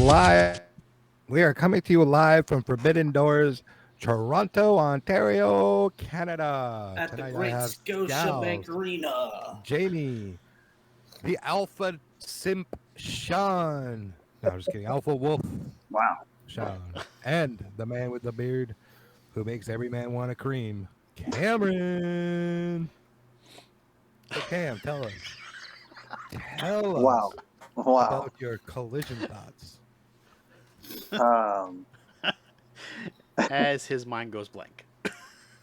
live. We are coming to you live from Forbidden Doors, Toronto, Ontario, Canada. At the Tonight I Great have Scotiabank Scalz, Arena. Jayme, the Alpha Simp Sean. No, I'm just kidding. Alpha Wolf Wow. Sean. And the man with the beard who makes every man want a cream, Cameron. So Cam, tell us Wow. Wow. about your collision thoughts. Um, As his mind goes blank.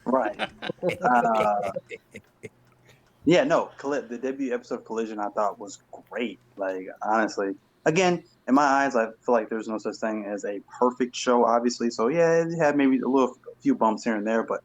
right. Yeah, no, the debut episode of Collision I thought was great. Like, honestly, again, in my eyes, I feel like there's no such thing as a perfect show, obviously. So, yeah, it had maybe a few bumps here and there, but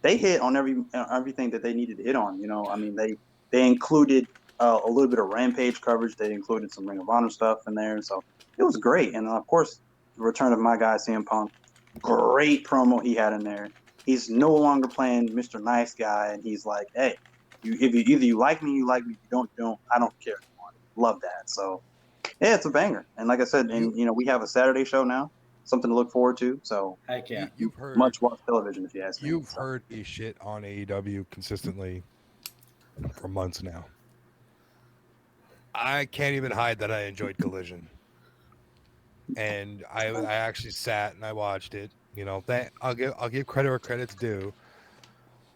they hit on everything that they needed to hit on. You know, I mean, they included a little bit of Rampage coverage. They included some Ring of Honor stuff in there. So, it was great. And, of course, the return of my guy, CM Punk. Great promo he had in there. He's no longer playing Mr. Nice Guy, and he's like, hey, if you either you like me, you like me. If you don't. I don't care anymore. Love that. So yeah, it's a banger. And like I said, we have a Saturday show now, something to look forward to. So Heck yeah. You've heard much watch television, if you ask me. You've heard me shit on AEW consistently for months now. I can't even hide that I enjoyed Collision, and I actually sat and I watched it. You know that I'll give credit where credit's due.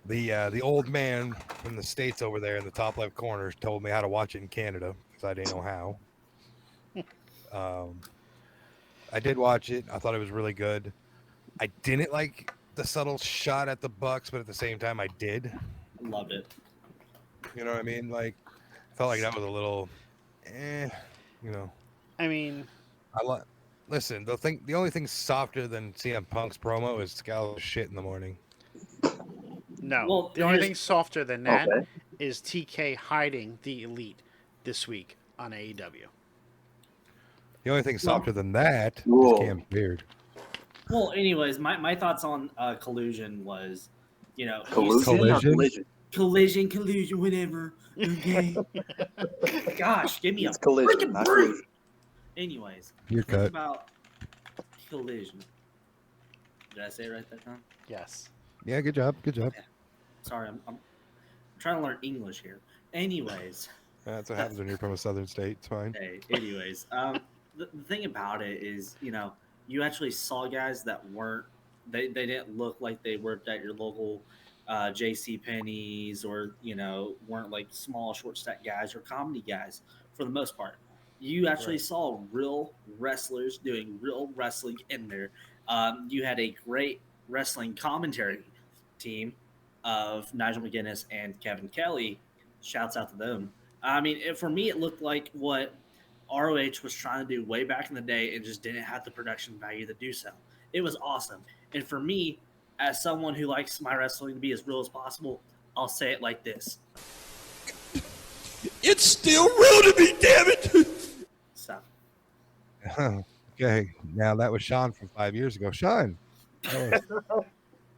The old man from the States over there in the top left corner told me how to watch it in Canada because I didn't know how. I did watch it. I thought it was really good. I didn't like the subtle shot at the Bucks, but at the same time, I did. Loved it. You know what I mean? Like, I felt like that was a little, you know. I mean, Listen, the only thing softer than CM Punk's promo is Scalz shit in the morning. no. Well, the only thing softer than that is Okay. TK hiding the Elite this week on AEW. The only thing softer than that Whoa. is Cam's beard. Well, anyways, my thoughts on Collusion was, Collision. collusion, whatever. Okay. Gosh, give me It's a Collision, freaking not break. Collision. Anyways, You're think cut. about Collision. Did I say it right that time? Yes. Yeah, good job. Good job. Yeah. Sorry, I'm trying to learn English here. Anyways. That's what happens when you're from a southern state. It's fine. Hey, anyways, the thing about it is, you actually saw guys that weren't, they didn't look like they worked at your local J.C. Penney's or, weren't like small, short stack guys or comedy guys for the most part. You actually saw real wrestlers doing real wrestling in there. You had a great wrestling commentary team of Nigel McGuinness and Kevin Kelly. Shouts out to them. I mean, for me, it looked like what ROH was trying to do way back in the day and just didn't have the production value to do so. It was awesome. And for me, as someone who likes my wrestling to be as real as possible, I'll say it like this. It's still real to me, damn it! So. Okay, now that was Sean from 5 years ago. Sean. I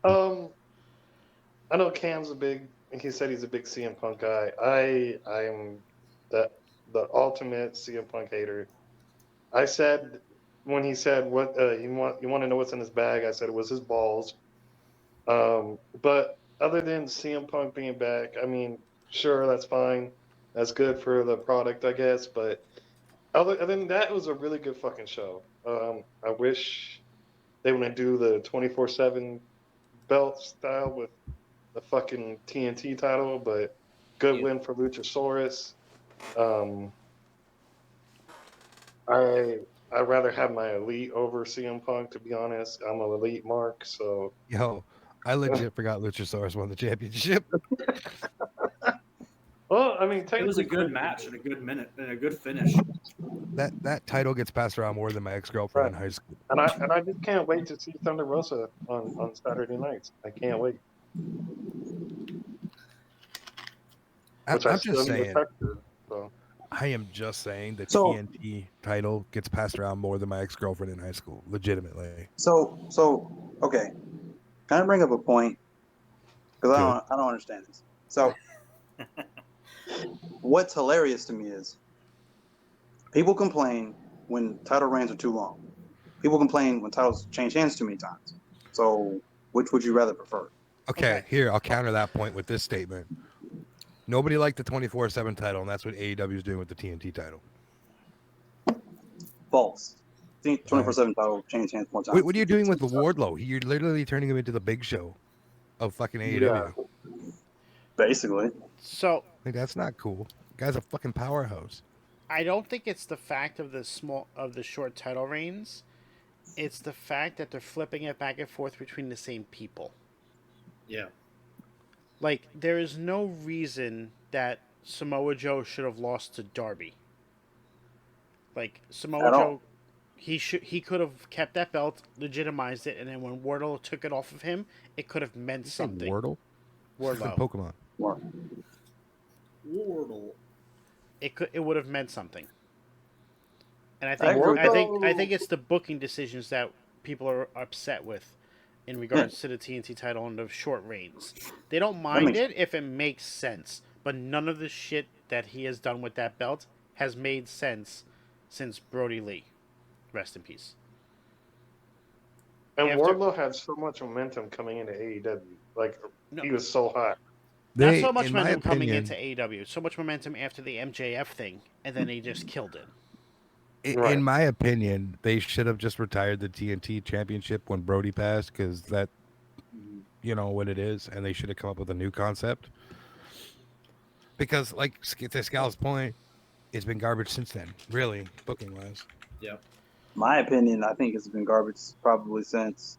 know Cam's he said he's a big CM Punk guy. I am the ultimate CM Punk hater. I said when he said what you want to know what's in his bag, I said it was his balls. But other than CM Punk being back, I mean, sure, that's fine. That's good for the product, I guess. But other than that, it was a really good fucking show. I wish they would do the 24/7 belt style with the fucking TNT title, but good win for Luchasaurus. I'd rather have my Elite over CM Punk, to be honest. I'm an Elite mark, so. Yo, I legit forgot Luchasaurus won the championship. Well, I mean, it was a good match and a good minute and a good finish. That title gets passed around more than my ex-girlfriend in high school. And I just can't wait to see Thunder Rosa on Saturday nights. I can't wait. I'm just saying. So. I am just saying the TNT title gets passed around more than my ex-girlfriend in high school, legitimately. So okay. Can I bring up a point? Because I don't understand this. So what's hilarious to me is people complain when title reigns are too long. People complain when titles change hands too many times. So, which would you rather prefer? Okay, here, I'll counter that point with this statement. Nobody liked the 24/7 title, and that's what AEW is doing with the TNT title. False. 24/7 title change hands more times. What are you doing with the Wardlow? You're literally turning him into the Big Show of fucking AEW. Yeah, basically. So Like, that's not cool. Guy's a fucking powerhouse. I don't think it's the fact of the short title reigns. It's the fact that they're flipping it back and forth between the same people. Yeah. Like, there is no reason that Samoa Joe should have lost to Darby. Like, Samoa At all. Joe, he could have kept that belt, legitimized it, and then when Wardlow took it off of him, it could have meant something. Wordle? Wardlow. Pokemon. Wardle. It would have meant something. And I think it's the booking decisions that people are upset with in regards to the TNT title and the short reigns. They don't mind it if it makes sense, but none of the shit that he has done with that belt has made sense since Brody Lee. Rest in peace. And Wardlow had so much momentum coming into AEW. Like, he was so hot. Not so much momentum coming into AEW. So much momentum after the MJF thing, and then he just killed it. In my opinion, they should have just retired the TNT championship when Brody passed, because that, you know what it is, and they should have come up with a new concept. Because, like, to Scal's point, it's been garbage since then, really, booking wise. Yeah. My opinion, I think it's been garbage probably since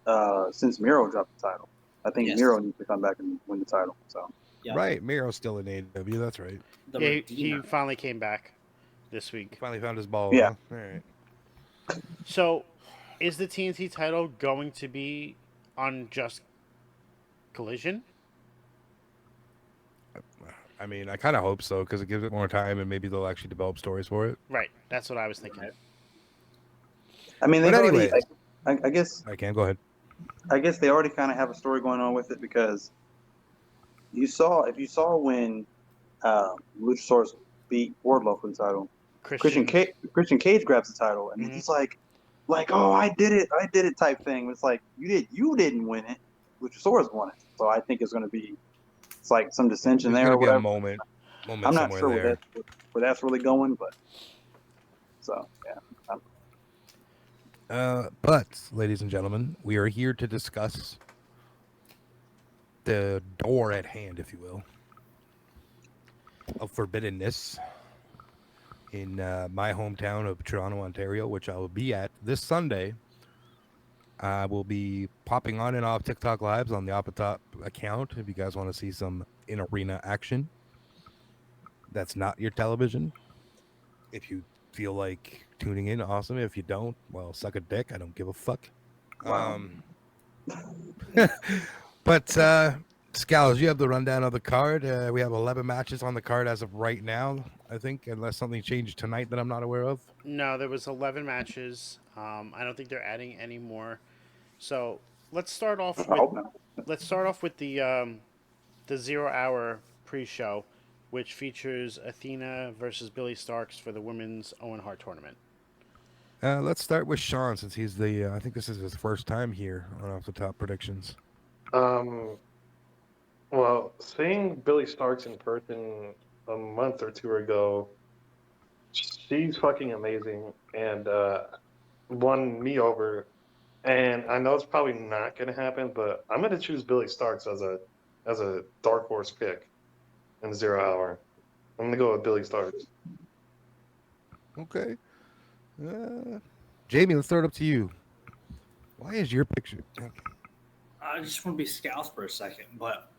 Miro dropped the title. I think Miro needs to come back and win the title. So. Yep. Right, Miro's still in AEW. That's right. Yeah, he finally came back this week. Finally found his ball. Yeah. Huh? All right. So, is the TNT title going to be on just Collision? I mean, I kind of hope so, because it gives it more time, and maybe they'll actually develop stories for it. Right. That's what I was thinking. I mean, I guess. I can go ahead. I guess they already kind of have a story going on with it, because if you saw when Luchasaurus beat Wardlow for the title, Christian Cage grabs the title, and he's like, oh, I did it type thing. It's like, you didn't win it, Luchasaurus won it. So I think it's going to be, it's like some dissension there or whatever. A moment I'm not sure where that's really going, but so yeah. But, ladies and gentlemen, we are here to discuss the door at hand, if you will, of forbiddenness in my hometown of Toronto, Ontario, which I will be at this Sunday. I will be popping on and off TikTok Lives on the Opatop account if you guys want to see some in-arena action. That's not your television. If you feel like tuning in, awesome. If you don't, well, suck a dick. I don't give a fuck. Wow. But Scalz, you have the rundown of the card. We have 11 matches on the card as of right now, I think, unless something changed tonight that I'm not aware of. No, there was 11 matches. I don't think they're adding any more. So let's start off with the 0 hour pre-show, which features Athena versus Billy Starks for the women's Owen Hart tournament. Let's start with Sean, since he's I think this is his first time here on Off the Top Predictions. Well, seeing Billy Starks in person a month or two ago, she's fucking amazing and won me over. And I know it's probably not going to happen, but I'm going to choose Billy Starks as a dark horse pick in 0 hour. I'm going to go with Billy Starks. Okay. Jayme, let's start up to you. Why is your picture? Okay. I just want to be Scalz for a second, but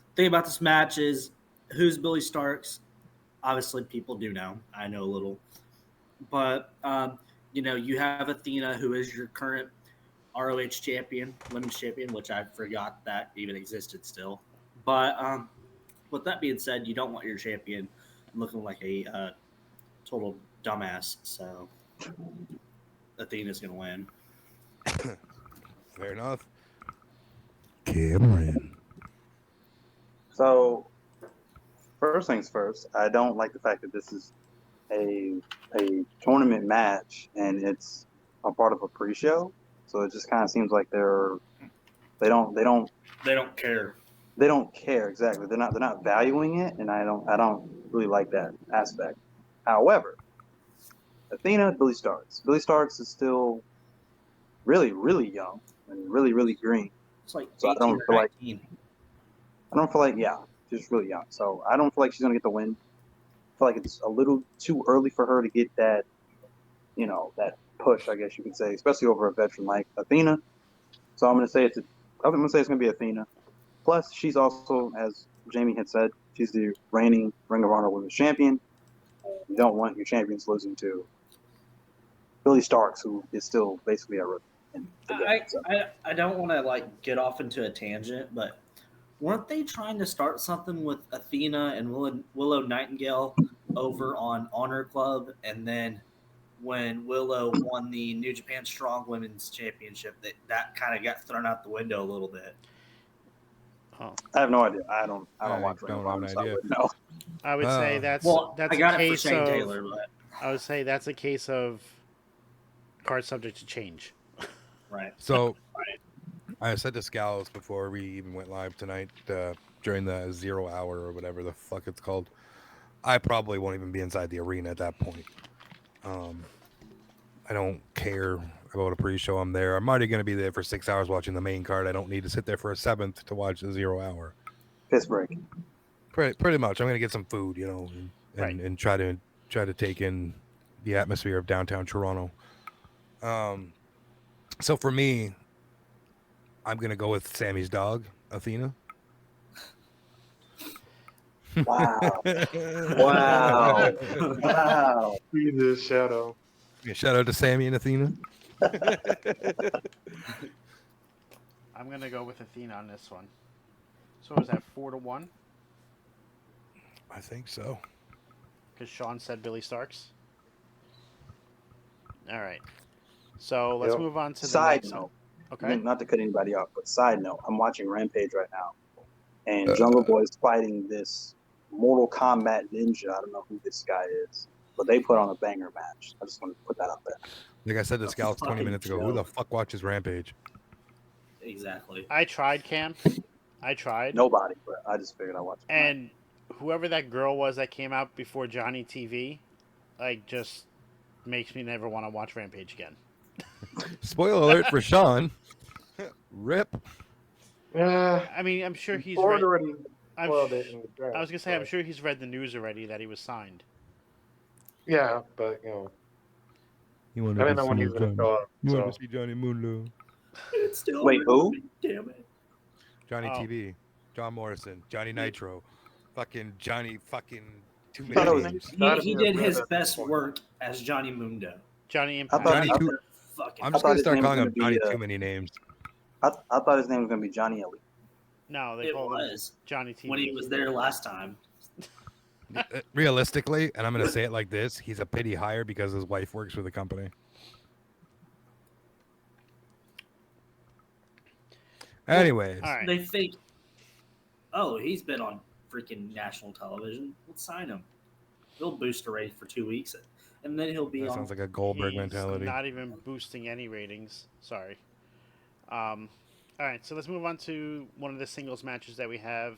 the thing about this match is, who's Billy Starks? Obviously, people do know. I know a little. But, you have Athena, who is your current ROH champion, women's champion, which I forgot that even existed still. But with that being said, you don't want your champion looking like a total dumbass. So Athena's going to win. Fair enough. Cameron. So, first things first, I don't like the fact that this is a tournament match and it's a part of a pre-show. So it just kind of seems like they don't care. They don't care exactly. They're not valuing it, and I don't really like that aspect. However, Athena, Billy Starks. Billy Starks is still really, really young and really, really green. It's like So 18 or 19. I don't feel like she's really young. So I don't feel like she's gonna get the win. I feel like it's a little too early for her to get that, that push, I guess you could say, especially over a veteran like Athena. So I'm gonna say it's gonna be Athena. Plus, she's also, as Jayme had said, she's the reigning Ring of Honor Women's Champion. You don't want your champions losing to Billy Starks, who is still basically a rookie. I don't want to get off into a tangent, but weren't they trying to start something with Athena and Willow Nightingale over on Honor Club, and then when Willow won the New Japan Strong Women's Championship, that kind of got thrown out the window a little bit. Oh. I have no idea. I don't watch Ring of Honor, so I wouldn't know. I would say that's I got a case it for Shane of Taylor, but I would say that's a case of card subject to change. Right. So I said to Scalz before we even went live tonight, during the 0 hour or whatever the fuck it's called, I probably won't even be inside the arena at that point. I don't care about a pre-show. I'm there. I'm already going to be there for 6 hours watching the main card. I don't need to sit there for a 7th to watch the 0 hour. Piss break. Pretty much. I'm going to get some food, and try to take in the atmosphere of downtown Toronto. So for me, I'm going to go with Sammy's dog, Athena. Wow. Wow. Jesus, Shadow. Yeah, shout out to Sammy and Athena. I'm going to go with Athena on this one. So is that 4-1? I think so. Because Sean said Billy Starks. All right. So let's move on to the side next note. Okay. Not to cut anybody off, but side note, I'm watching Rampage right now, and Jungle Boy is fighting this Mortal Kombat ninja. I don't know who this guy is, but they put on a banger match. I just want to put that out there. Like I said to Scalz 20 minutes ago, who the fuck watches Rampage? Exactly. I tried, Cam. I tried. Nobody, but I just figured I'd watch it. And whoever that girl was that came out before Johnny TV, just makes me never want to watch Rampage again. Spoiler alert for Sean. Rip. I mean, I'm sure he's Ford read. already spoiled it in the draft. I was gonna say, I'm sure he's read the news already that he was signed. Yeah, but I didn't know when he was going to show up. You want to see Johnny Moonlo? It's still Wait, who? Damn it. Johnny TV, John Morrison, Johnny Nitro, fucking Johnny fucking too thought it was- many names. He did his best work as Johnny Mundo. Johnny Impact. Johnny Too- I'm just thought gonna his start name was calling him gonna be, Johnny too many names. I thought his name was going to be Johnny Elite. No, they It called him was Johnny TV. when he was there last time. Realistically, and I'm gonna say it like this: he's a pity hire because his wife works for the company. Anyways, All right. They think, oh, he's been on freaking national television. Let's sign him. He'll boost a rate for 2 weeks, and then he'll be that on. sounds like a Goldberg He's mentality. not even boosting any ratings. Sorry. All right, so let's move on to one of the singles matches that we have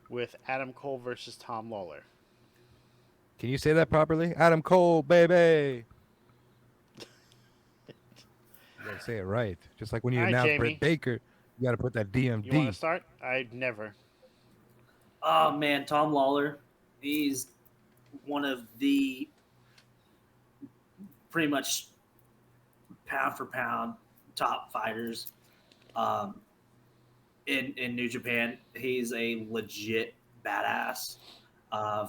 with Adam Cole versus Tom Lawler. Can you say that properly? Adam Cole, baby. You gotta say it right. Just like when you All right, announce Jayme. Britt Baker, you gotta put that DMD. You want to start? I'd never. Oh man, Tom Lawler, he's one of the pretty much pound for pound top fighters in New Japan. He's a legit badass.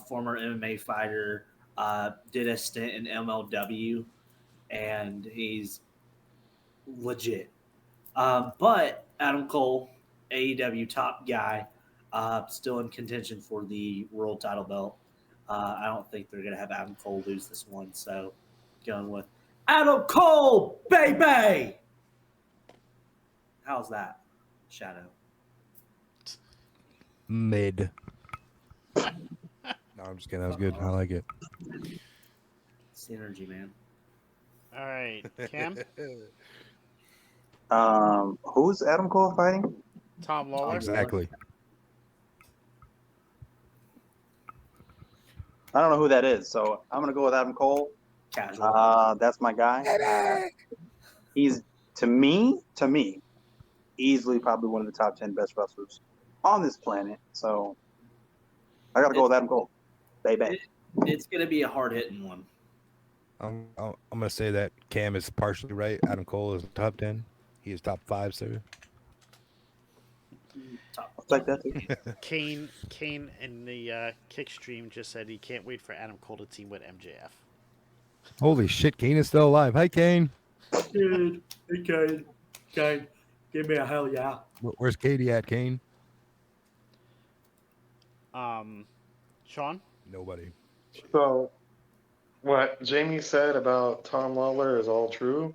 Former MMA fighter, did a stint in MLW, and he's legit. But Adam Cole, AEW top guy, still in contention for the world title belt. I don't think they're going to have Adam Cole lose this one, so going with Adam Cole, baby! How's that, Shadow? Mid. No, I'm just kidding. That was good. I like it. Synergy, man. All right, Cam, Who's Adam Cole fighting? Tom Lawler. Exactly. I don't know who that is, so I'm gonna go with Adam Cole. Casual. That's my guy. He's to me, easily probably one of the top 10 best wrestlers on this planet. So I gotta go with Adam Cole. Baby. It's gonna be a hard hitting one. I'm gonna say that Cam is partially right. Adam Cole is top 10. He is top 5, sir. I'll take that too. Kane in the kick stream just said he can't wait for Adam Cole to team with MJF. Holy shit, Kane is still alive. Hi, Kane. Dude, hey, Kane, give me a hell yeah. Where's Katie at, Kane? Sean. Nobody. So, what Jayme said about Tom Lawler is all true.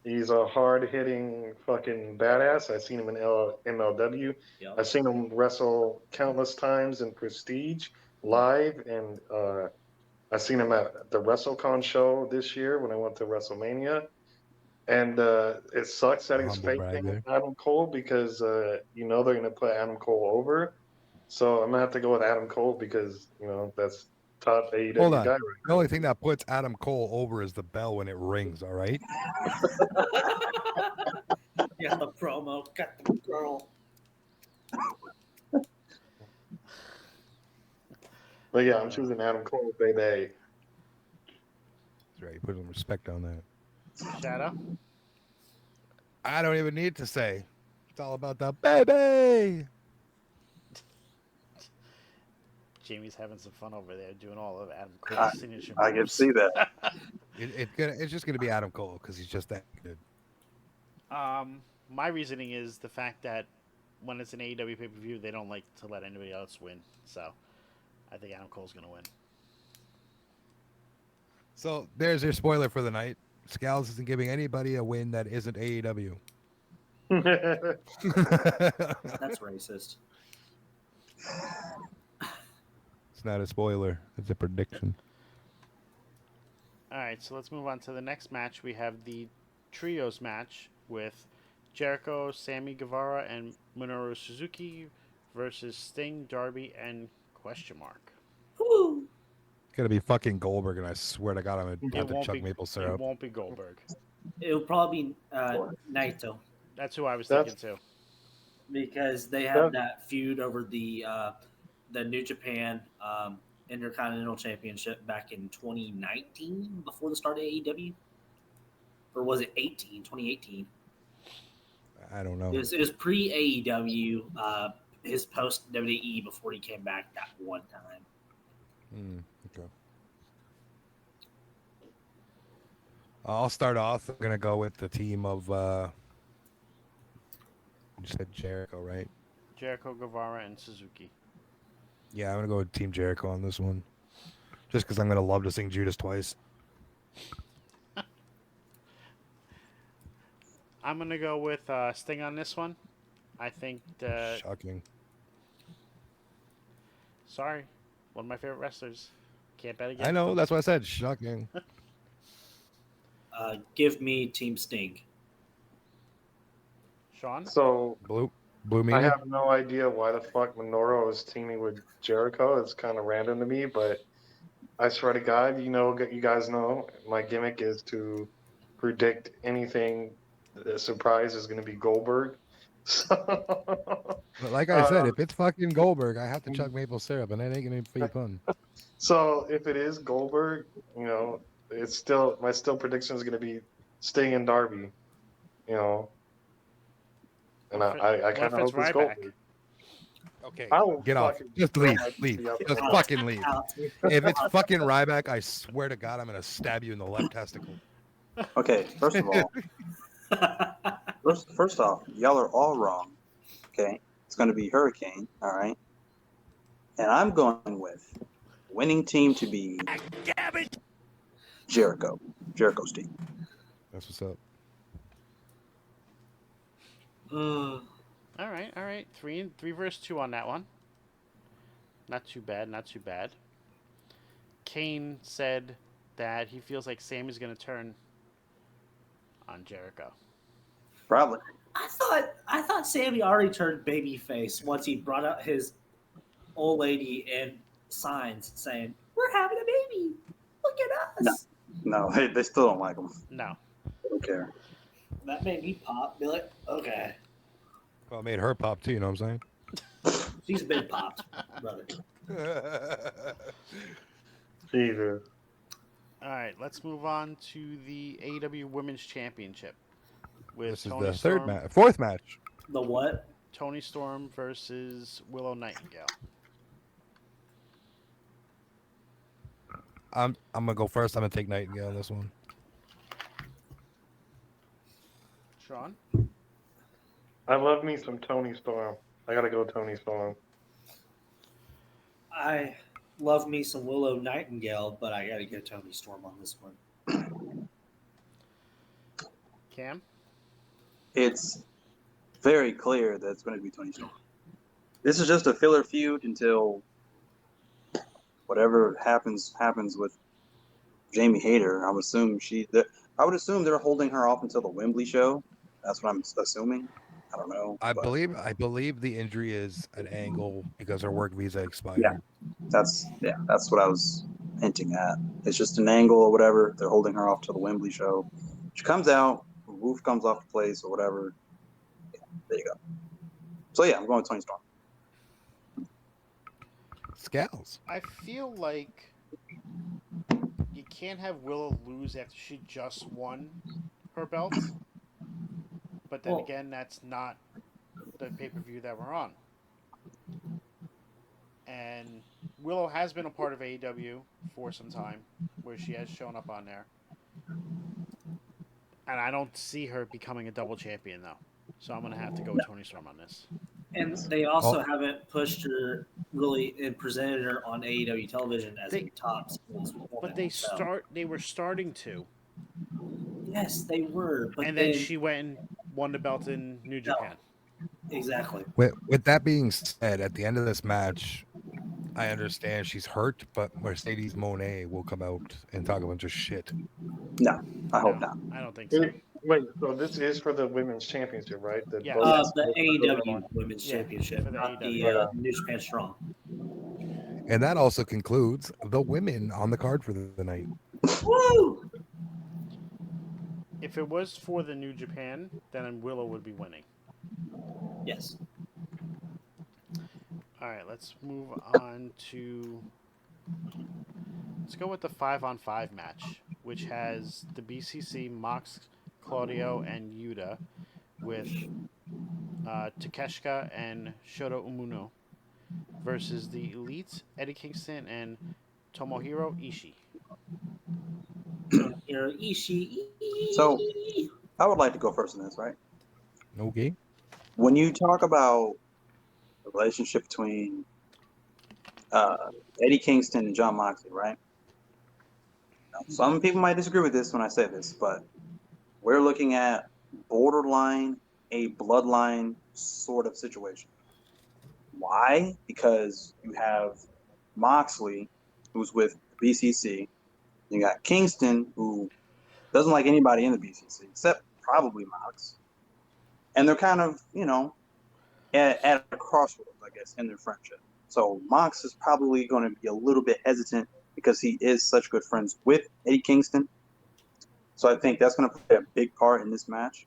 He's a hard-hitting fucking badass. I've seen him in MLW. Yep. I've seen him wrestle countless times in Prestige live, and I've seen him at the WrestleCon show this year when I went to WrestleMania. And it sucks that he's Humble brag facing there. Adam Cole because they're going to put Adam Cole over. So I'm going to have to go with Adam Cole because, that's top AEW Hold on. guy right The only thing that puts Adam Cole over is the bell when it rings, all right? Yeah, the promo. Got the girl. But yeah, I'm choosing Adam Cole, baby. That's right. Put some respect on that. Shadow. I don't even need to say. It's all about the baby. Jamie's having some fun over there doing all of Adam Cole's signature moves. I can see that. It's just gonna be Adam Cole because he's just that good. My reasoning is the fact that when it's an AEW pay-per-view, they don't like to let anybody else win. So I think Adam Cole's going to win. So there's your spoiler for the night. Scalz isn't giving anybody a win that isn't AEW. That's racist. It's not a spoiler. It's a prediction. All right, so let's move on to the next match. We have the trios match with Jericho, Sammy Guevara, and Minoru Suzuki versus Sting, Darby, and Question Mark. Woo. It's gonna be fucking Goldberg, and I swear to God, I'm gonna have to won't chug be, maple It syrup. won't be Goldberg. It'll probably be Naito That's who I was thinking too. because they have that feud over the New Japan Intercontinental Championship back in 2019 before the start of AEW. Or was it 2018? I don't know. It was pre AEW, his post WWE before he came back that one time. Okay. I'll start off. I'm gonna go with the team of. You said Jericho, right? Jericho, Guevara, and Suzuki. Yeah, I'm gonna go with Team Jericho on this one, just because I'm gonna love to sing Judas twice. I'm going to go with Sting on this one. I think that... Shocking. Sorry. One of my favorite wrestlers. Can't bet against I know. him. That's what I said. Shocking. Give me Team Sting. Sean? So Blue I meanie. have no idea why the fuck Minoru is teaming with Jericho. It's kind of random to me, but I swear to God, you guys know my gimmick is to predict anything. The surprise is going to be Goldberg. So, But like I said, if it's fucking Goldberg, I have to chug maple syrup, and that ain't gonna be fun. so if it is Goldberg, it's still my prediction is going to be Sting and Darby. And I kind of hope it's Goldberg. Okay, I will get off. fucking Just throw leave. my Leave. TV up Just there. fucking leave. If it's fucking Ryback, I swear to God, I'm gonna stab you in the left testicle. Okay, first of all, first off, y'all are all wrong. Okay, it's going to be Hurricane. All right, and I'm going with winning team to be Jericho's team. That's what's up. All right. 3 versus 2 on that one. Not too bad. Kane said that he feels like Sammy's going to turn on Jericho. Probably. I thought Sammy already turned babyface once he brought out his old lady and signs saying, "We're having a baby. Look at us." No, they still don't like him. No. They don't care. That made me pop. Be like, okay. Well, it made her pop too. You know what I'm She's been popped, brother. saying? Jesus. All right, let's move on to the AEW Women's Championship with This is Tony the Storm. fourth match. The what? Tony Storm versus Willow Nightingale. I'm gonna go first. I'm gonna take Nightingale on this one. Sean? I love me some Tony Storm. I gotta go Tony Storm. I love me some Willow Nightingale, but I got to go Tony Storm on this one. Cam? It's very clear that it's going to be Tony Storm. This is just a filler feud until whatever happens with Jamie Hayter. I would assume they're holding her off until the Wembley show. That's what I'm assuming. I don't know. I but believe the injury is an angle because her work visa expired. Yeah. That's what I was hinting at. It's just an angle or whatever. They're holding her off till the Wembley show. She comes out, roof comes off the place or whatever. Yeah, there you go. So yeah, I'm going with Tony Storm. Scalz. I feel like you can't have Willow lose after she just won her belt. But then Well- again, that's not the pay-per-view that we're on. And Willow has been a part of AEW for some time, where she has shown up on there. And I don't see her becoming a double champion, though. So I'm going to have to go with Tony Storm on this. And they also haven't pushed her really and presented her on AEW television as a top singles woman. But they were starting to. Yes, they were. But And then she went and won the belt in New Japan. Exactly. With that being said, at the end of this match, I understand she's hurt, but Mercedes Moné will come out and talk a bunch of shit. No, I hope not. I don't think so. Wait, so this is for the women's championship, right? Yeah. The AEW Women's Championship, for the not AEW. the New Japan Strong. And that also concludes the women on the card for the night. Woo! If it was for the New Japan, then Willow would be winning. Yes. All right, let's move on to. Let's go with the 5-on-5 match, which has the BCC, Mox, Claudio, and Yuta, with Takeshita and Shota Umino versus the Elite, Eddie Kingston, and Tomohiro Ishii. So I would like to go first in this, right? Okay. When you talk about the relationship between Eddie Kingston and John Moxley, right? Now, some people might disagree with this when I say this, but we're looking at borderline a bloodline sort of situation. Why? Because you have Moxley, who's with the BCC. You got Kingston, who doesn't like anybody in the BCC, except probably Mox. And they're kind of, at a crossroads, I guess, in their friendship. So Mox is probably going to be a little bit hesitant because he is such good friends with Eddie Kingston. So I think that's going to play a big part in this match.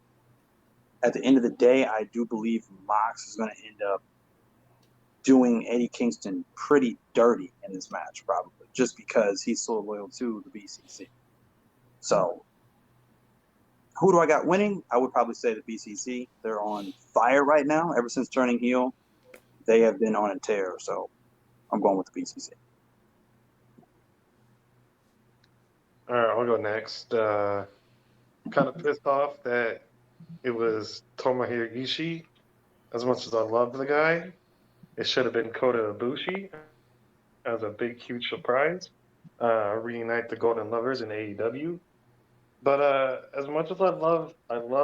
At the end of the day, I do believe Mox is going to end up doing Eddie Kingston pretty dirty in this match, probably, just because he's so loyal to the BCC. So who do I got winning? I would probably say the BCC. They're on fire right now. Ever since turning heel, they have been on a tear. So I'm going with the BCC. All right, I'll go next. Kind of pissed off that it was Tomohiro Ishii. As much as I love the guy, it should have been Kota Ibushi as a big, huge surprise. Reunite the Golden Lovers in AEW. But as much as I love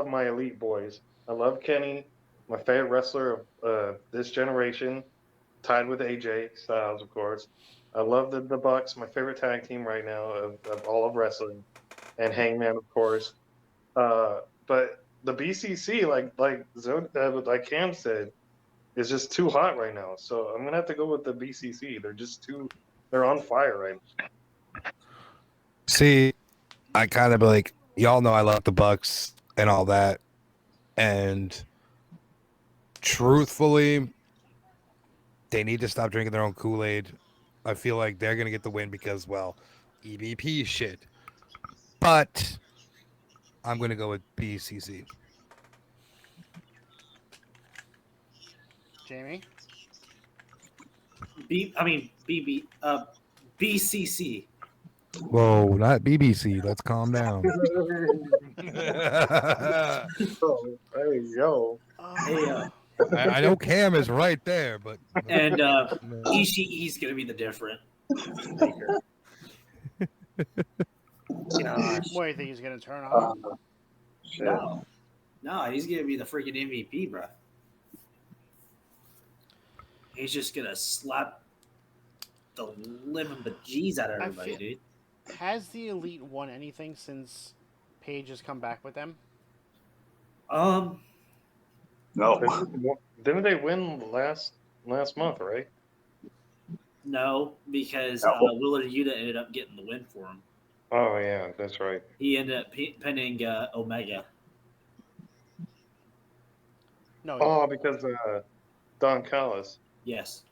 my elite boys. I love Kenny, my favorite wrestler of this generation, tied with AJ Styles, of course. I love the Bucks, my favorite tag team right now of all of wrestling, and Hangman, of course. But the BCC, like Cam said, is just too hot right now. So I'm gonna have to go with the BCC. They're on fire right now. See, I kind of like y'all know I love the Bucks and all that, and truthfully, they need to stop drinking their own Kool-Aid. I feel like they're gonna get the win because, well, EVP shit. But I'm gonna go with BCC. Jayme? BCC. Whoa, not BBC. Let's calm down. Oh, there you go. Hey, I know Cam is right there, but and no. Ishii's gonna be the different maker. Gosh, What do you think he's gonna turn on? Shit. no, he's gonna be the freaking MVP, bro. He's just gonna slap the living bejeez out of everybody, dude. Has the Elite won anything since Paige has come back with them? No. Didn't they win last month, right? No, because No. Willard Yuta ended up getting the win for him. Oh yeah, that's right. He ended up pinning Omega. No. Oh, because Don Callis. Yes.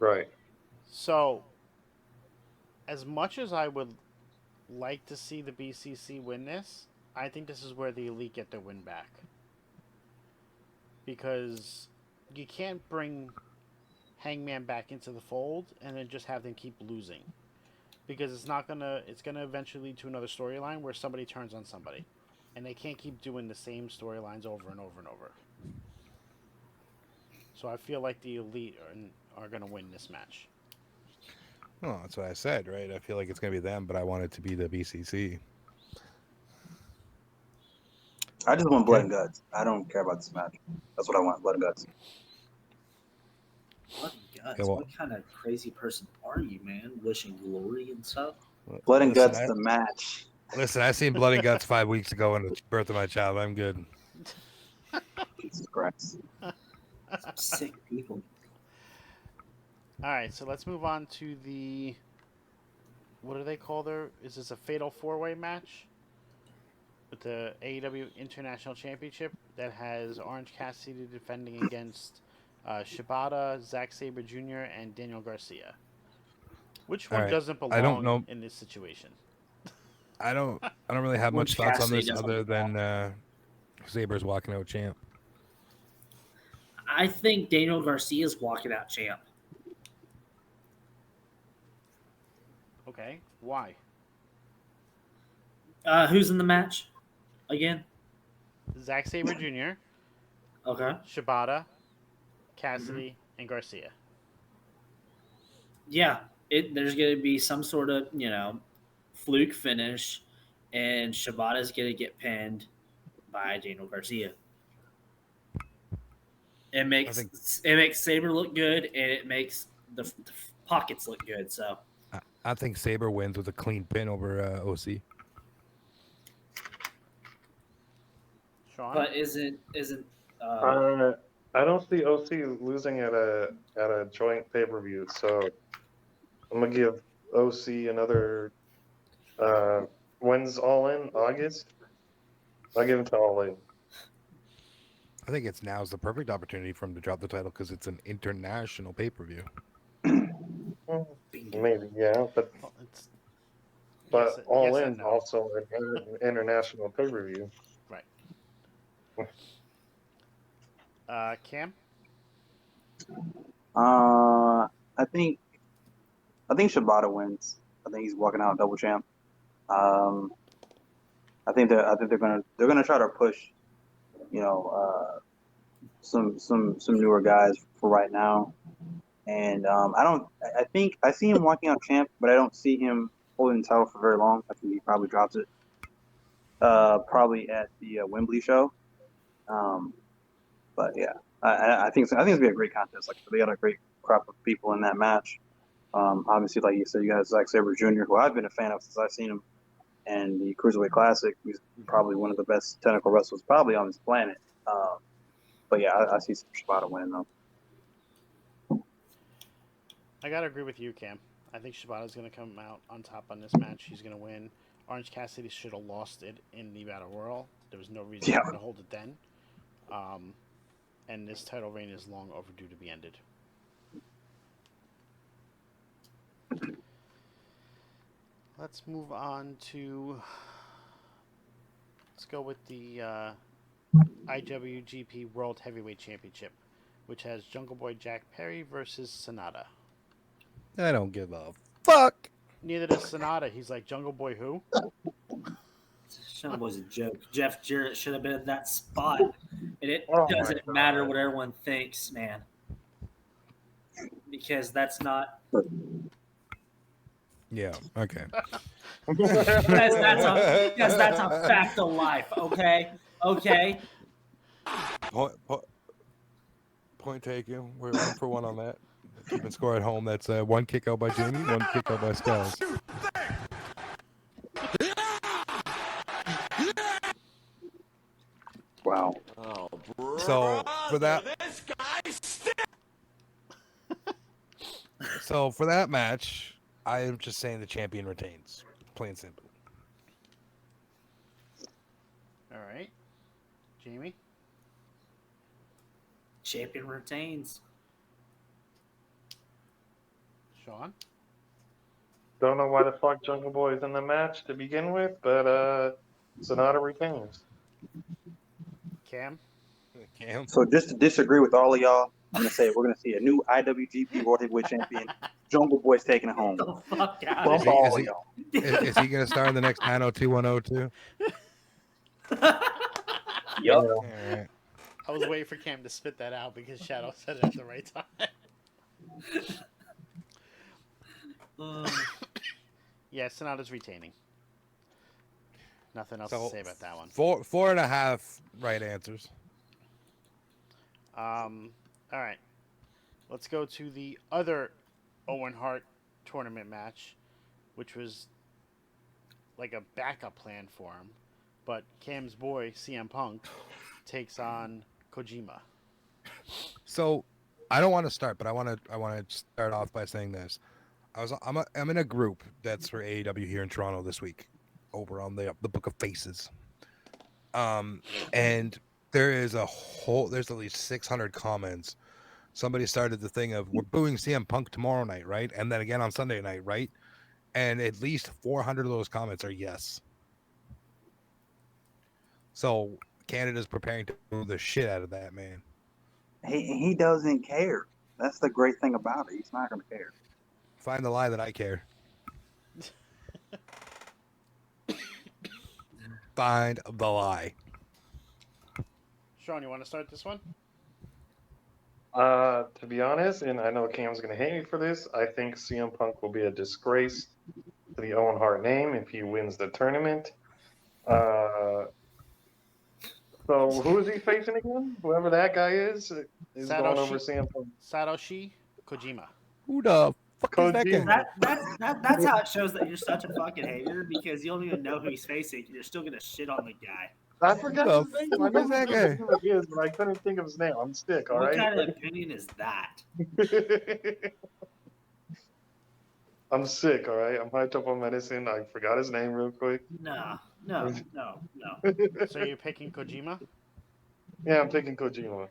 Right. So, as much as I would like to see the BCC win this, I think this is where the Elite get their win back. Because you can't bring Hangman back into the fold and then just have them keep losing. Because it's gonna eventually lead to another storyline where somebody turns on somebody. And they can't keep doing the same storylines over and over and over. So I feel like the Elite are going to win this match. Well, that's what I said, right? I feel like it's going to be them, but I want it to be the BCC. I just want blood and guts. I don't care about this match. That's what I want, blood and guts. Blood and guts. Yeah, well- What kind of crazy person are you, man? Wishing glory and stuff? Blood and Listen, guts, the match. Listen, I seen Blood and Guts 5 weeks ago in the birth of my child. I'm good. Jesus Christ. Some sick people. All right, so let's move on to the. What do they call their? Is this a fatal four-way match? With the AEW International Championship that has Orange Cassidy defending against Shibata, Zack Sabre Jr., and Daniel Garcia. Which one All right, doesn't belong I don't know. in this situation? I don't really have much Orange thoughts on Cassidy this doesn't other than Saber's walking out champ. I think Daniel Garcia's walking out champ. Okay, why? Who's in the match again? Zack Sabre Jr., Okay. Shibata, Cassidy, and Garcia. Yeah, there's going to be some sort of, fluke finish, and Shibata's going to get pinned by Daniel Garcia. It makes Sabre look good, and it makes the pockets look good. So I think Saber wins with a clean pin over OC. Sean? but isn't I don't see OC losing at a joint pay per view, so I'm gonna give OC another. When's All In? August. I'll give him to All In. I think now's the perfect opportunity for him to drop the title because it's an international pay-per-view. Maybe, yeah, but Well, it's All yes In and no. also an international pay per view. Right. Cam? I think Shibata wins. I think he's walking out double champ. I think they're gonna try to push, some newer guys for right now. And I think I see him walking out champ, but I don't see him holding the title for very long. I think he probably drops it. Probably at the Wembley show. But yeah, I think it's gonna be a great contest. Like they got a great crop of people in that match. Obviously, like you said, you got Zack Sabre Jr., who I've been a fan of since I've seen him, and the Cruiserweight Classic. He's probably one of the best technical wrestlers probably on this planet. But yeah, I see Shibata winning though. I gotta agree with you, Cam. I think Shibata's gonna come out on top on this match. He's gonna win. Orange Cassidy should have lost it in the Battle Royal. There was no reason for him to hold it then. And this title reign is long overdue to be ended. Let's move on to. Let's go with the IWGP World Heavyweight Championship, which has Jungle Boy Jack Perry versus Sonata. I don't give a fuck. Neither does Sonata. He's like, Jungle Boy who? Jungle Boy's a joke. Jeff Jarrett should have been in that spot. And it Oh doesn't matter what everyone thinks, man. Because that's not. Yeah, okay. That's a fact of life, okay? Okay? Point taken. We're 1 for 1 on that. Keeping score at home. That's 1 kick out by Jayme, 1 kick out by Scalz. Wow. So for that, so for that match, I am just saying the champion retains. Plain and simple. All right. Jayme? Champion retains. Sean? Don't know why the fuck Jungle Boy is in the match to begin with, but Sonata retains. Cam? Cam? So just to disagree with all of y'all, I'm gonna say we're gonna see a new IWGP World Heavyweight Champion. Jungle Boy's taking it home. Get the fuck out Bump of all of y'all. Is he going to start in the next 90210 too? Yep. All right. I was waiting for Cam to spit that out because Shadow said it at the right time. Yeah, Sonata's retaining. Nothing else to say about that one. 4.5 right answers. All right. Let's go to the other Owen Hart tournament match, which was like a backup plan for him. But Cam's boy, CM Punk, takes on Kojima. So I don't want to start, but I want to start off by saying this. I'm in a group that's for AEW here in Toronto this week, over on the Book of Faces. And there's at least 600 comments. Somebody started the thing of, we're booing CM Punk tomorrow night, right? And then again on Sunday night, right? And at least 400 of those comments are yes. So Canada's preparing to boo the shit out of that man. He doesn't care. That's the great thing about it. He's not gonna care. Find the lie that I care. Find the lie. Sean, you want to start this one? To be honest, and I know Cam's going to hate me for this, I think CM Punk will be a disgrace to the Owen Hart name if he wins the tournament. So who is he facing again? Whoever that guy is going over CM Punk. Satoshi Kojima. Who the fuck is that guy? That's how it shows that you're such a fucking hater, because you don't even know who he's facing. You're still gonna shit on the guy. I forgot his name. I know that who guy? he is, but I couldn't think of his name. I'm sick, all What right? kind of opinion is that? I'm sick, all right? I'm hyped up on medicine. I forgot his name real quick. No. So you're picking Kojima? Yeah, I'm picking Kojima.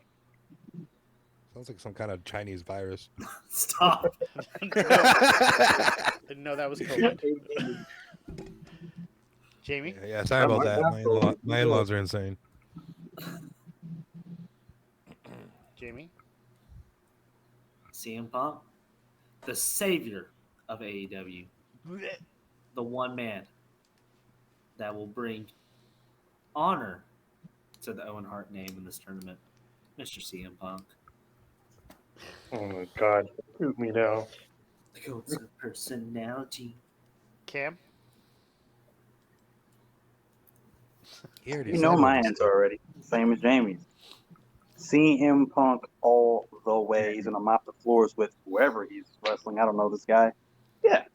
Sounds like some kind of Chinese virus. Stop. Didn't know that was COVID. Jayme? Yeah, sorry about that. My in-laws are insane. Jayme? CM Punk, the savior of AEW, the one man that will bring honor to the Owen Hart name in this tournament, Mr. CM Punk. Oh my God, shoot me now. The goats of personality. Cam? You know my answer already. Same as Jamie's. CM Punk all the way. He's gonna mop the floors with whoever he's wrestling. I don't know this guy. Yeah,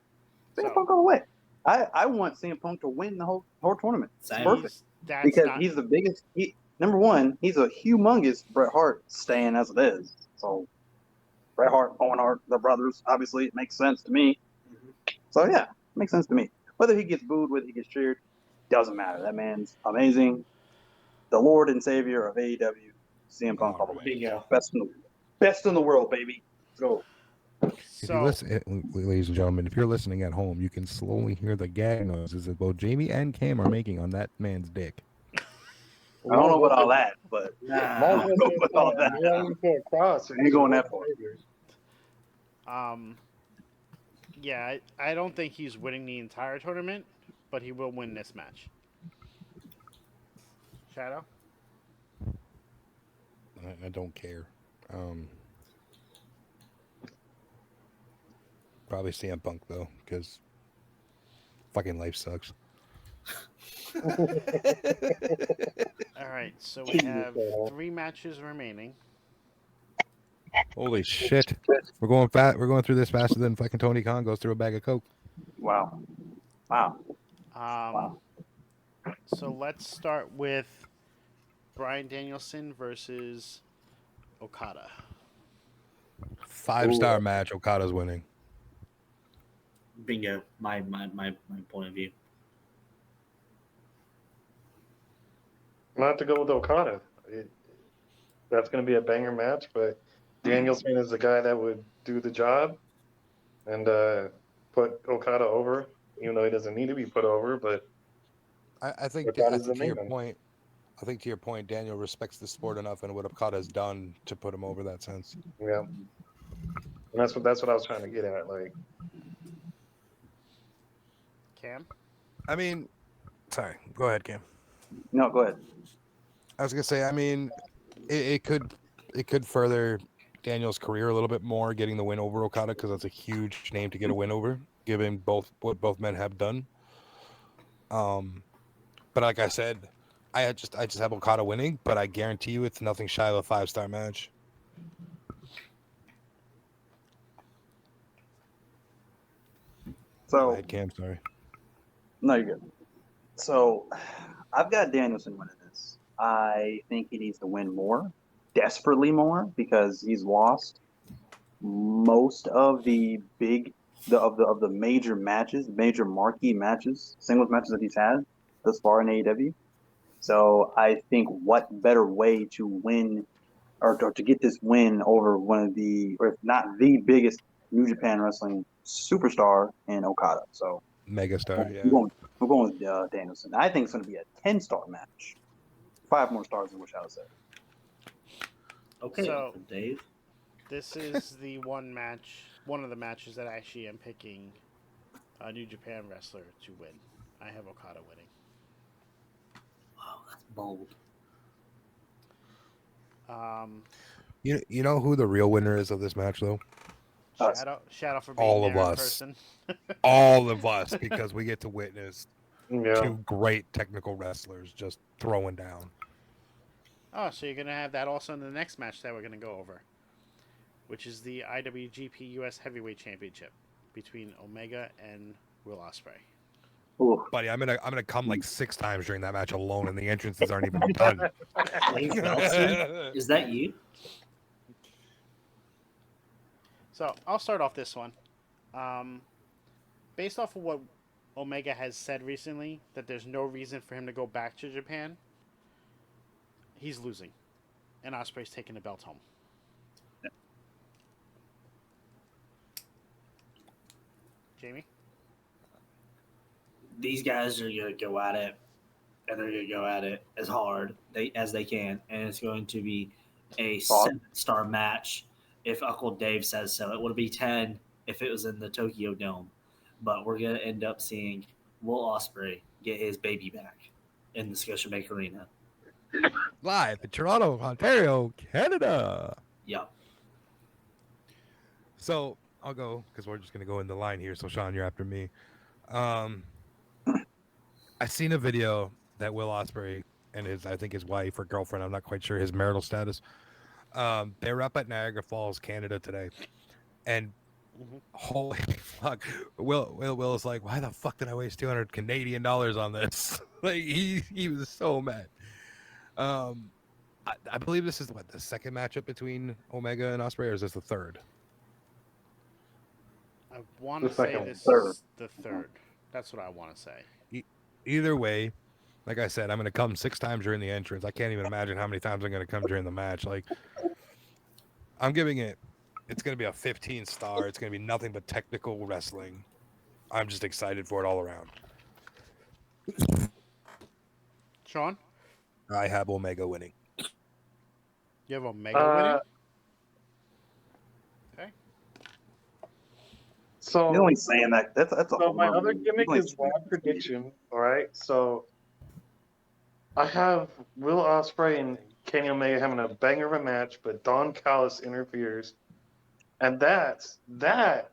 CM Punk all the way. I want CM Punk to win the whole tournament. It's perfect because he's the biggest. Number one, he's a humongous Bret Hart stan as it is. So Bret Hart, Owen Hart, the brothers. Obviously, it makes sense to me. So yeah, it makes sense to me. Whether he gets booed, whether he gets cheered, doesn't matter. That man's amazing. The Lord and Savior of AEW, CM Punk all the way. Bingo. Best in the world, baby. Let's go. If you listen, ladies and gentlemen, if you're listening at home, you can slowly hear the gag noises that both Jayme and Cam are making on that man's dick. I don't know about all that, but Nah. I don't know about all that. I ain't going that far. Yeah, I don't think he's winning the entire tournament, but he will win this match. Shadow? I don't care. Probably CM Punk though, because fucking life sucks. All right, so we have 3 matches remaining. Holy shit! We're going fast. We're going through this faster than fucking Tony Khan goes through a bag of coke. Wow. So let's start with Bryan Danielson versus Okada. 5-star match. Okada's winning. Bingo. My point of view. I'm gonna have to go with Okada. That's going to be a banger match, but Danielson is the guy that would do the job and put Okada over, even though he doesn't need to be put over. But I think to your point, Daniel respects the sport enough and what Okada has done to put him over that sense. Yeah, and that's what I was trying to get at. Like, Cam? I mean, sorry. Go ahead, Cam. No, go ahead. I was gonna say, I mean, it could further Daniel's career a little bit more, getting the win over Okada, because that's a huge name to get a win over, given what both men have done. But like I said, I just have Okada winning, but I guarantee you it's nothing shy of a 5-star match. So, go ahead, Cam, sorry. No, you're good. So, I've got Danielson winning this. I think he needs to win more, desperately more, because he's lost most of the major matches, major marquee matches, singles matches that he's had thus far in AEW. So I think what better way to win or to get this win over one of the, or if not the biggest New Japan wrestling superstar in Okada. So megastar, yeah. We're going with Danielson. I think it's going to be a 10-star match. 5 more stars than what Shadow said. Okay, so, Dave. This is one of the matches that I actually am picking a New Japan wrestler to win. I have Okada winning. Wow, that's bold. You know who the real winner is of this match, though? Shadow for being all of there in us. person. All of us, because we get to witness 2 great technical wrestlers just throwing down. Oh, so you're going to have that also in the next match that we're going to go over, which is the IWGP US Heavyweight Championship between Omega and Will Ospreay. Ooh. Buddy, I'm gonna come like 6 times during that match alone, and the entrances aren't even done. Is that you? So I'll start off this one. Based off of what Omega has said recently, that there's no reason for him to go back to Japan, he's losing, and Ospreay's taking the belt home. Jayme? These guys are going to go at it, and they're going to go at it as hard as they can, and it's going to be a 7-star match if Uncle Dave says so. It would be 10 if it was in the Tokyo Dome, but we're going to end up seeing Will Ospreay get his baby back in the Scotiabank Arena. Live in Toronto, Ontario, Canada. Yep. So I'll go, because we're just going to go in the line here. So Sean, you're after me. I seen a video that Will Ospreay and I think his wife or girlfriend, I'm not quite sure his marital status, They were up at Niagara Falls, Canada today, and holy fuck, Will was like, "Why the fuck did I waste 200 Canadian dollars on this?" Like he was so mad. I believe this is what, the second matchup between Omega and Ospreay, or is this the third? I want The to say second this third. is the third. That's what I want to say. Either way, like I said, I'm going to come 6 times during the entrance. I can't even imagine how many times I'm going to come during the match. Like, I'm giving it, it's going to be a 15 star. It's going to be nothing but technical wrestling. I'm just excited for it all around. Sean, I have Omega winning. you have Omega winning? Okay. So You're only saying that. That's a So my rumor. other You're gimmick only is saying wild that. prediction. All right, so I have Will Ospreay and Kenny Omega having a banger of a match, but Don Callis interferes, and that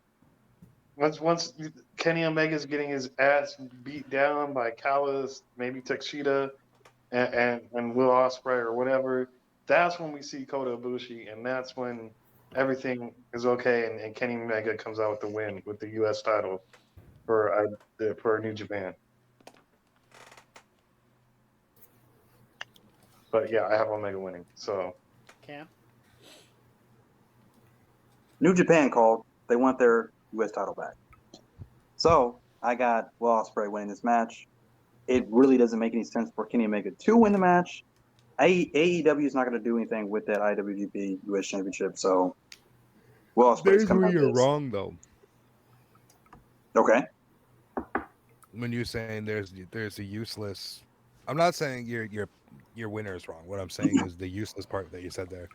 once Kenny Omega's getting his ass beat down by Callis, maybe Takeshita, and Will Ospreay or whatever. That's when we see Kota Ibushi, and that's when everything is okay, and Kenny Omega comes out with the win with the U.S. title for New Japan. But yeah, I have Omega winning. So Cam? New Japan called. They want their U.S. title back. So I got Will Ospreay winning this match. It really doesn't make any sense for Kenny Omega to win the match. AEW is not going to do anything with that IWGP US Championship. So Will Ospreay's coming out this. Wrong, though. Okay. When you're saying there's a useless, I'm not saying your winner is wrong. What I'm saying is the useless part that you said there.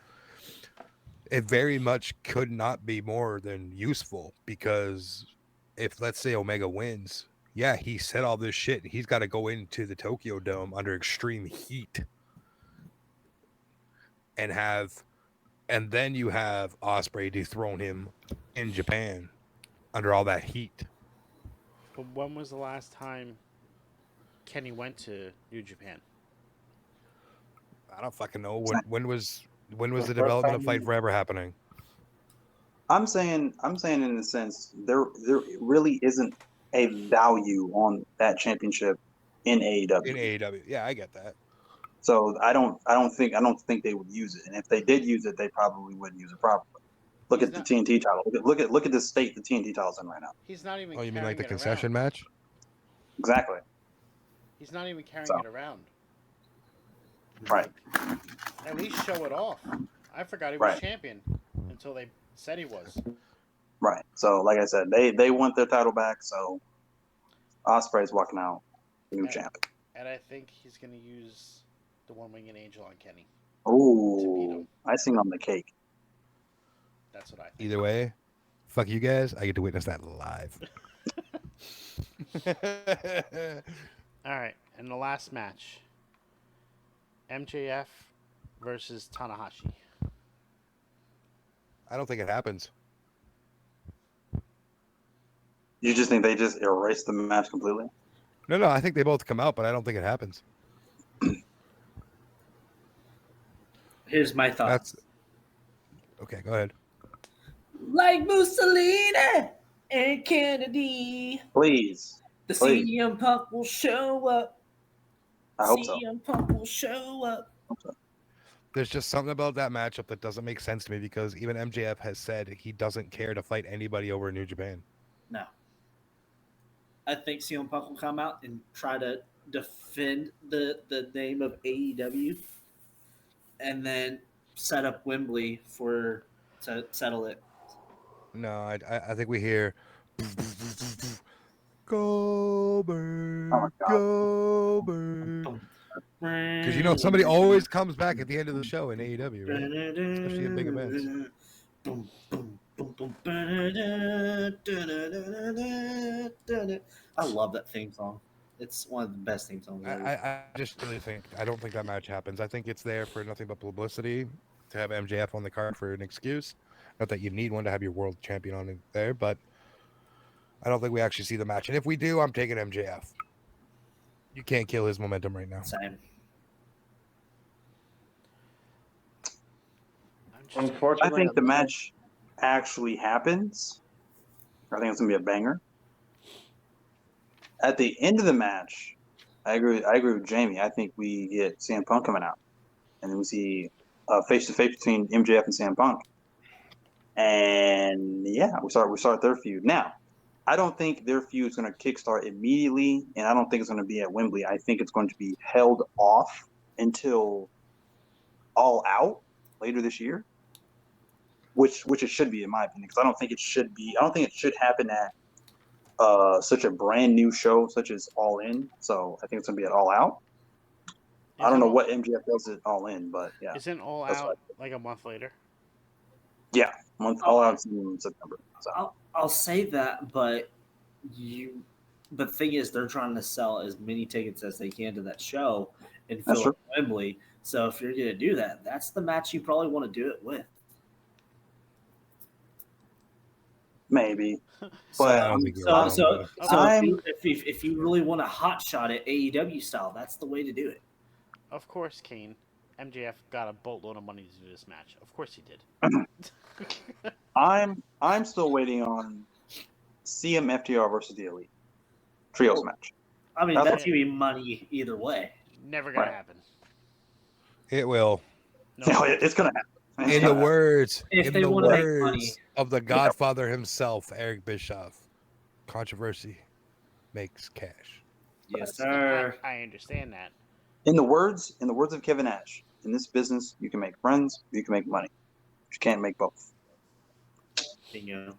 It very much could not be more than useful, because if, let's say, Omega wins, yeah, he said all this shit. He's got to go into the Tokyo Dome under extreme heat and then you have Ospreay dethrone him in Japan under all that heat. But when was the last time Kenny went to New Japan? I don't fucking know. When was the first development time of Fight Forever happening? I'm saying in a sense there really isn't a value on that championship in AEW. In AEW. Yeah, I get that. So I don't think they would use it. And if they did use it, they probably wouldn't use it properly. Look He's at not- the TNT title. Look at the state the TNT title's in right now. He's not even Oh, you carrying mean like the it concession around. match? Exactly. He's not even carrying So. it around. Right. At least show it off. I forgot he was Right. champion until they said he was. Right. So like I said, they want their title back, so Ospreay's walking out the new champ. And I think he's going to use the one-winged angel on Kenny. Ooh, icing on the cake. That's what I think. Either way, fuck you guys. I get to witness that live. All right, and the last match. MJF versus Tanahashi. I don't think it happens. You just think they just erase the match completely? No, I think they both come out, but I don't think it happens. Here's my thoughts. Okay, go ahead. Like Mussolini and Kennedy, Please. the Please. CM Punk will show up. I hope so. CM Punk will show up. There's just something about that matchup that doesn't make sense to me, because even MJF has said he doesn't care to fight anybody over in New Japan. No. I think CM Punk will come out and try to defend the name of AEW and then set up Wembley to settle it. No, I think we hear Goldberg, Oh my God. Goldberg. Because somebody always comes back at the end of the show in AEW, right? Especially in big events. I love that theme song. It's one of the best theme songs ever. I just really I don't think that match happens. I think it's there for nothing but publicity, to have MJF on the card for an excuse. Not that you need one to have your world champion on there, but I don't think we actually see the match. And if we do, I'm taking MJF. You can't kill his momentum right now. Same. I'm Unfortunately, I think the match actually happens. I think it's gonna be a banger. At the end of the match, I agree with Jayme. I think we get CM Punk coming out, and then we see face to face between MJF and CM Punk. And yeah, we start their feud. Now, I don't think their feud is going to kickstart immediately, and I don't think it's going to be at Wembley. I think it's going to be held off until All Out later this year, which it should be in my opinion, because I don't think it should be. I don't think it should happen at such a brand new show such as All In. So I think it's going to be at All Out. I don't know what MJF does at All In, but yeah, Isn't All Out like a month later? yeah, All Out in September. So. I'll say that, but the thing is, they're trying to sell as many tickets as they can to that show and fill it Wembley. So if you're going to do that, that's the match you probably want to do it with. Maybe, but if you really want to hot shot it AEW style, that's the way to do it. Of course, Kane. MJF got a boatload of money to do this match. Of course he did. I'm still waiting on CM FTR versus the Elite trios match. I mean, that's gonna be money either way. Never gonna happen. It will. No, it's gonna happen. In the words money of the Godfather himself, Eric Bischoff, controversy makes cash. Yes, sir. I understand that. In the words of Kevin Nash, in this business, you can make friends, you can make money. You can't make both. Bingo.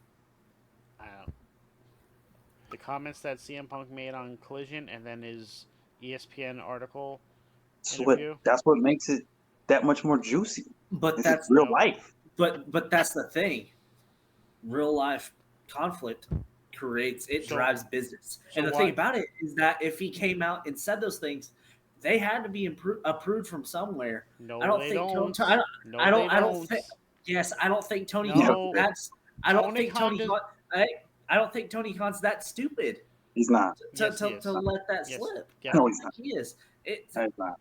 The comments that CM Punk made on Collision and then his ESPN article interview. That's what makes it that much more juicy. But that's real life. But that's the thing. Real life conflict drives business. And the thing about it is that if he came out and said those things, they had to be approved from somewhere. No, I don't they think don't. I don't think. Yes, I don't think Tony. No. I don't think Tony Khan's that stupid. He's not to let that slip. Yeah. No, he's not. He is. He's not.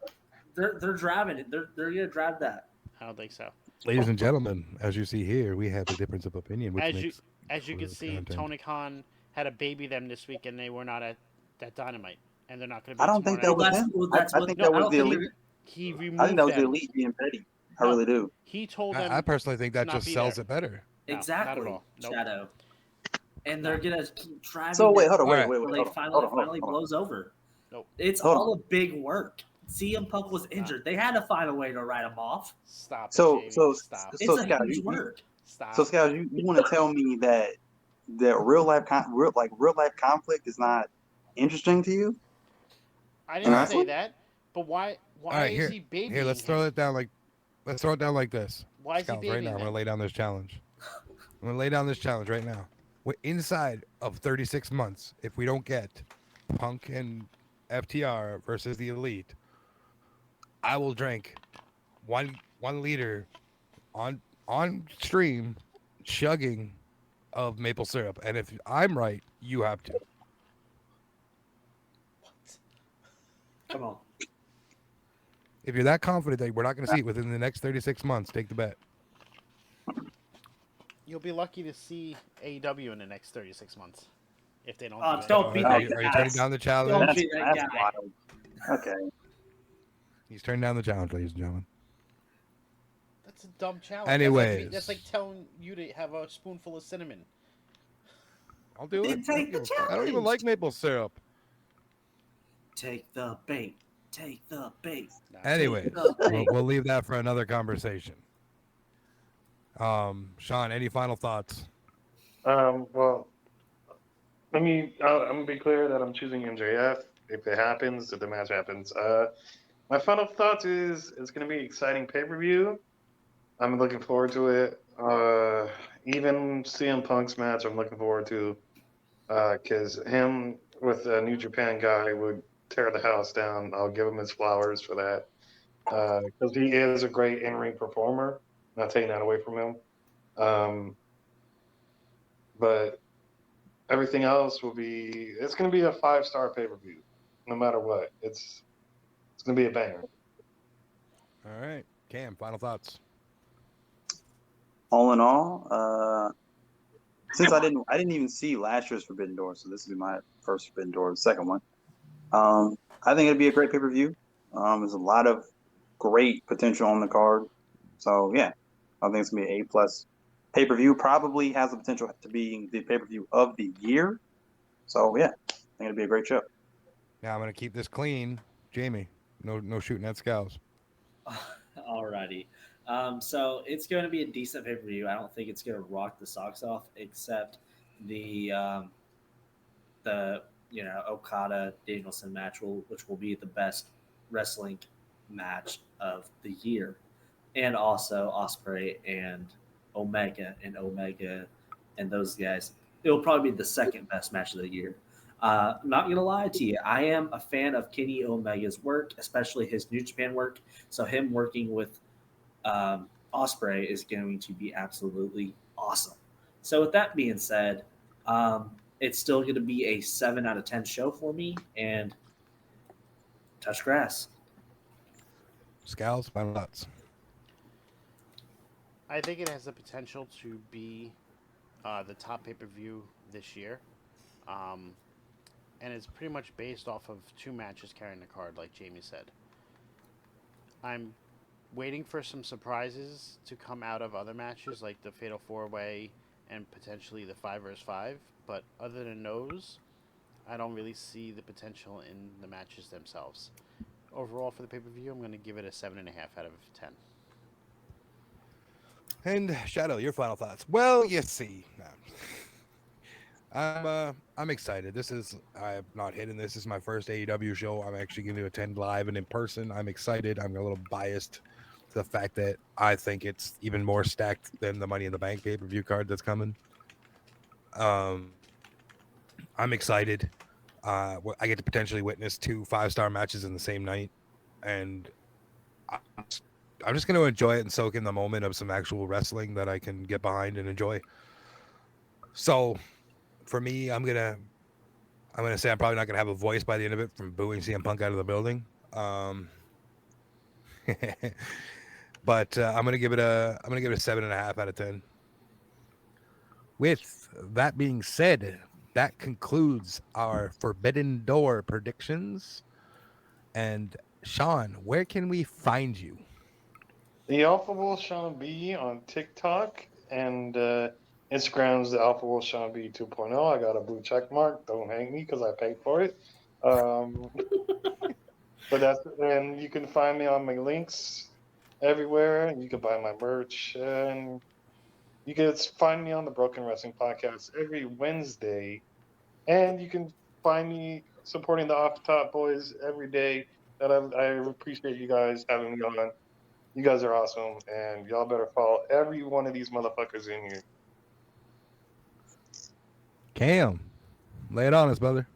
They're driving it. They're gonna drive that. I don't think so. Ladies and gentlemen, as you see here, we have a difference of opinion. Which as you can see, Tony Khan had a baby them this week, and they were not at that Dynamite, and they're not going to be. I don't think that was him. I think that was the Elite. He removed. I think that was the Elite being petty. I really do. He told them. I personally think that just sells it better. No, exactly. Not at all. Nope. Shadow. And they're gonna keep driving. So wait, hold on, wait. It finally blows over. Nope. It's all a big work. CM Punk was injured. They had to find a way to write him off. Stop. So it's a huge work. Stop. So Scott, you want to tell me that real life conflict is not interesting to you? I didn't say that. But why is he babying? Here, let's throw it down like this. Why is he babying? Right now, I'm gonna lay down this challenge. I'm gonna lay down this challenge right now. We're inside of 36 months. If we don't get Punk and FTR versus the Elite, I will drink one liter on stream chugging of maple syrup. And if I'm right, you have to. Come on. If you're that confident that we're not going to see it within the next 36 months, take the bet. You'll be lucky to see AEW in the next 36 months. If they don't don't be that Are you turning down the challenge? Don't be that guy. Wild. Okay. He's turning down the challenge, ladies and gentlemen. That's a dumb challenge. Anyways. That's like telling you to have a spoonful of cinnamon. I'll do it. Take the challenge. I don't even like maple syrup. Take the bait. Take the bait. Anyways, we'll leave that for another conversation. Sean, any final thoughts? Well, I'm gonna be clear that I'm choosing MJF. If it happens, if the match happens. My final thoughts is it's gonna be an exciting pay-per-view. I'm looking forward to it. Even CM Punk's match, I'm looking forward to, because him with a New Japan guy would tear the house down. I'll give him his flowers for that, because he is a great in-ring performer. Not taking that away from him. But everything else it's going to be a 5-star pay-per-view, no matter what. It's going to be a banger. All right. Cam, final thoughts. all in all, since I didn't even see last year's Forbidden Door, so this will be my first Forbidden Door, the second one. I think it'd be a great pay per view. There's a lot of great potential on the card, so yeah, I think it's gonna be an A+ pay per view. Probably has the potential to be the pay per view of the year. So yeah, I think it'd be a great show. Now I'm gonna keep this clean, Jayme. No shooting at Scalz. Alrighty. So it's going to be a decent pay per view. I don't think it's going to rock the socks off, except the Okada Danielson match which will be the best wrestling match of the year, and also Osprey and Omega and those guys. It'll probably be the second best match of the year. Not gonna lie to you, I am a fan of Kenny Omega's work, especially his New Japan work. So him working with Osprey is going to be absolutely awesome. So with that being said, it's still going to be a 7 out of 10 show for me, and touch grass. Scalz, final thoughts. I think it has the potential to be the top pay per view this year. And it's pretty much based off of 2 matches carrying the card, like Jayme said. I'm waiting for some surprises to come out of other matches, like the Fatal 4-Way and potentially the 5 vs 5. But other than those, I don't really see the potential in the matches themselves. Overall, for the pay per view, I'm going to give it a 7.5 out of 10. And Shadow, your final thoughts. Well, you see, I'm excited. I have not hidden. This is my first AEW show. I'm actually going to attend live and in person. I'm excited. I'm a little biased to the fact that I think it's even more stacked than the Money in the Bank pay per view card that's coming. I'm excited. I get to potentially witness 2 5-star matches in the same night, and I'm just going to enjoy it and soak in the moment of some actual wrestling that I can get behind and enjoy. So, for me, I'm gonna say I'm probably not gonna have a voice by the end of it from booing CM Punk out of the building. But I'm gonna give it a 7.5 out of 10. With that being said, that concludes our Forbidden Door predictions. And Sean, where can we find you? The Alpha Wolf Sean B on TikTok and Instagram's the Alpha Wolf Sean B 2.0. I got a blue check mark. Don't hang me because I paid for it. And you can find me on my links everywhere. You can buy my merch, and you can find me on the Broken Wrestling Podcast every Wednesday. And you can find me supporting the Off the Top Boys every day. That I appreciate you guys having me on. You guys are awesome, and y'all better follow every one of these motherfuckers in here. Cam, lay it on us, brother.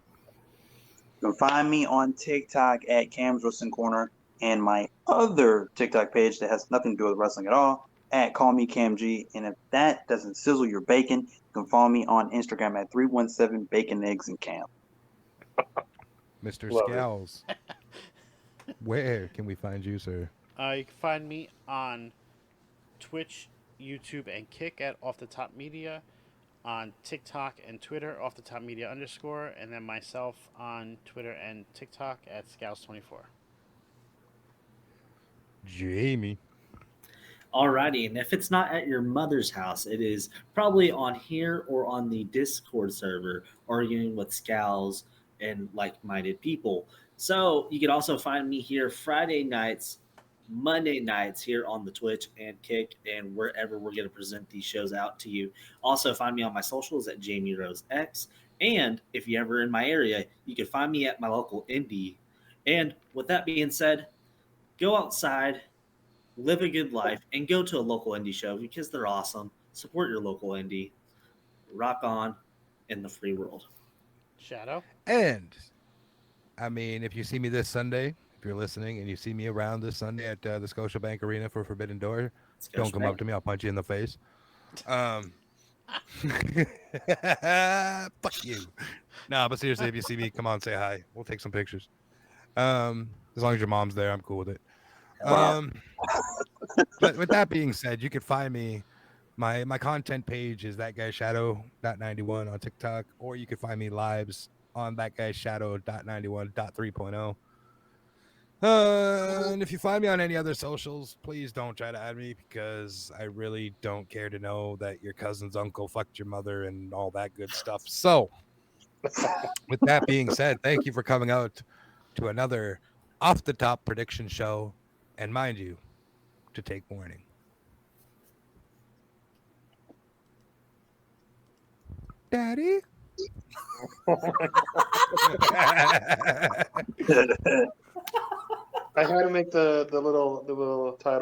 You can find me on TikTok at Cam's Wrestling Corner, and my other TikTok page that has nothing to do with wrestling at all at Call Me Cam G. And if that doesn't sizzle your bacon, you can follow me on Instagram at 317 Bacon Eggs and Cam. Mr. Love Scalz, where can we find you, sir? You can find me on Twitch, YouTube, and Kick at Off the Top Media, on TikTok and Twitter, Off the Top Media _, and then myself on Twitter and TikTok at Scalz24. Jayme. Alrighty, and if it's not at your mother's house, it is probably on here or on the Discord server, arguing with Scalz and like-minded people. So you can also find me here Friday nights, Monday nights here on the Twitch and Kick and wherever we're going to present these shows out to you. Also find me on my socials at Jayme Rose X. And if you're ever in my area, you can find me at my local indie. And with that being said, go outside, live a good life, and go to a local indie show because they're awesome. Support your local indie. Rock on in the free world. Shadow? And, I mean, if you see me this Sunday, if you're listening and you see me around this Sunday at the Scotiabank Arena for Forbidden Door, don't come up to me. I'll punch you in the face. Fuck you. No, but seriously, if you see me, come on, say hi. We'll take some pictures. As long as your mom's there, I'm cool with it. But with that being said, you can find me My content page is thatguyshadow.91 on TikTok, or you can find me lives on thatguyshadow.91.3.0. And if you find me on any other socials, please don't try to add me because I really don't care to know that your cousin's uncle fucked your mother and all that good stuff. So, with that being said, thank you for coming out to another off the top prediction show. And mind you, to take warning. Daddy? I had to make the little title.